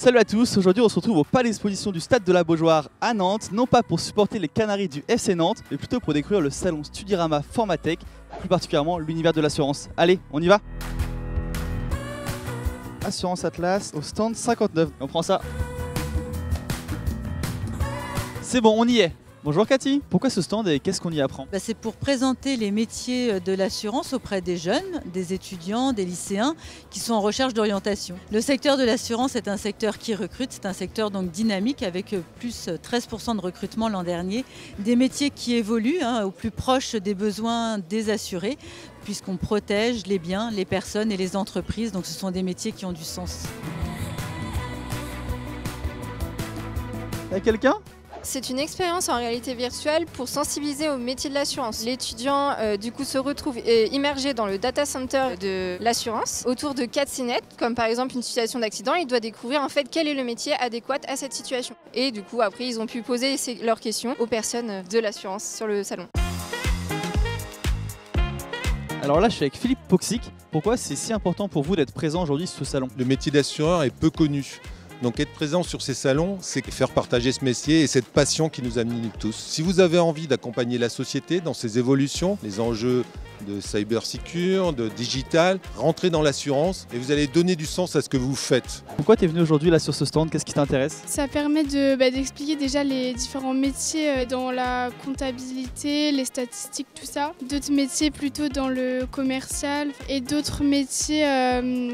Salut à tous, aujourd'hui on se retrouve au palais d'exposition du Stade de la Beaujoire à Nantes, non pas pour supporter les Canaries du FC Nantes, mais plutôt pour découvrir le salon Studirama Formatech, plus particulièrement l'univers de l'assurance. Allez, on y va! Assurance Atlas au stand 59, on prend ça. C'est bon, on y est. Bonjour Cathy, pourquoi ce stand et qu'est-ce qu'on y apprend? C'est pour présenter les métiers de l'assurance auprès des jeunes, des étudiants, des lycéens qui sont en recherche d'orientation. Le secteur de l'assurance est un secteur qui recrute, c'est un secteur donc dynamique avec plus 13% de recrutement l'an dernier. Des métiers qui évoluent au plus proche des besoins des assurés puisqu'on protège les biens, les personnes et les entreprises. Donc ce sont des métiers qui ont du sens. Y'a quelqu'un? C'est une expérience en réalité virtuelle pour sensibiliser au métier de l'assurance. L'étudiant du coup se retrouve immergé dans le data center de l'assurance autour de 4 cinettes, comme par exemple une situation d'accident. Il doit découvrir en fait quel est le métier adéquat à cette situation. Et du coup après ils ont pu poser leurs questions aux personnes de l'assurance sur le salon. Alors là je suis avec Philippe Poxic. Pourquoi c'est si important pour vous d'être présent aujourd'hui sur ce salon? Le métier d'assureur est peu connu. Donc être présent sur ces salons, c'est faire partager ce métier et cette passion qui nous anime tous. Si vous avez envie d'accompagner la société dans ses évolutions, les enjeux de cybersécurité, de digital, rentrez dans l'assurance et vous allez donner du sens à ce que vous faites. Pourquoi tu es venu aujourd'hui là sur ce stand? Qu'est-ce qui t'intéresse? Ça permet d'expliquer déjà les différents métiers dans la comptabilité, les statistiques, tout ça. D'autres métiers plutôt dans le commercial et d'autres métiers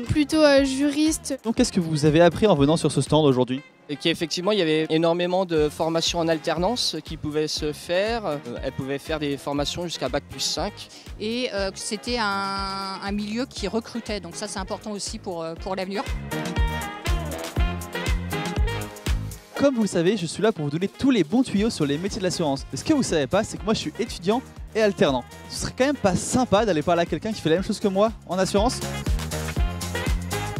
plutôt juristes. Donc qu'est-ce que vous avez appris en venant sur ce stand aujourd'hui? Et qu'effectivement, il y avait énormément de formations en alternance qui pouvaient se faire. Elles pouvaient faire des formations jusqu'à Bac plus 5. Et c'était un milieu qui recrutait, donc ça c'est important aussi pour l'avenir. Comme vous le savez, je suis là pour vous donner tous les bons tuyaux sur les métiers de l'assurance. Mais ce que vous ne savez pas, c'est que moi je suis étudiant et alternant. Ce serait quand même pas sympa d'aller parler à quelqu'un qui fait la même chose que moi en assurance?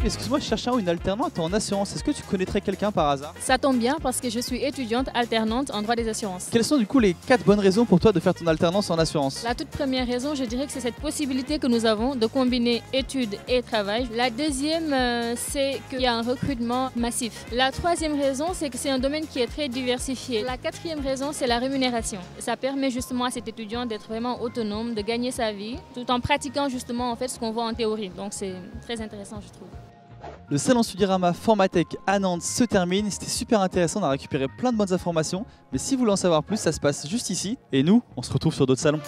Excuse-moi, je cherche une alternante en assurance. Est-ce que tu connaîtrais quelqu'un par hasard? Ça tombe bien parce que je suis étudiante alternante en droit des assurances. Quelles sont du coup les 4 bonnes raisons pour toi de faire ton alternance en assurance? La toute première raison, je dirais que c'est cette possibilité que nous avons de combiner études et travail. La deuxième, c'est qu'il y a un recrutement massif. La troisième raison, c'est que c'est un domaine qui est très diversifié. La quatrième raison, c'est la rémunération. Ça permet justement à cet étudiant d'être vraiment autonome, de gagner sa vie, tout en pratiquant justement en fait ce qu'on voit en théorie. Donc c'est très intéressant, je trouve. Le salon Studirama Formatech à Nantes se termine. C'était super intéressant, on a récupéré plein de bonnes informations. Mais si vous voulez en savoir plus, ça se passe juste ici. Et nous, on se retrouve sur d'autres salons.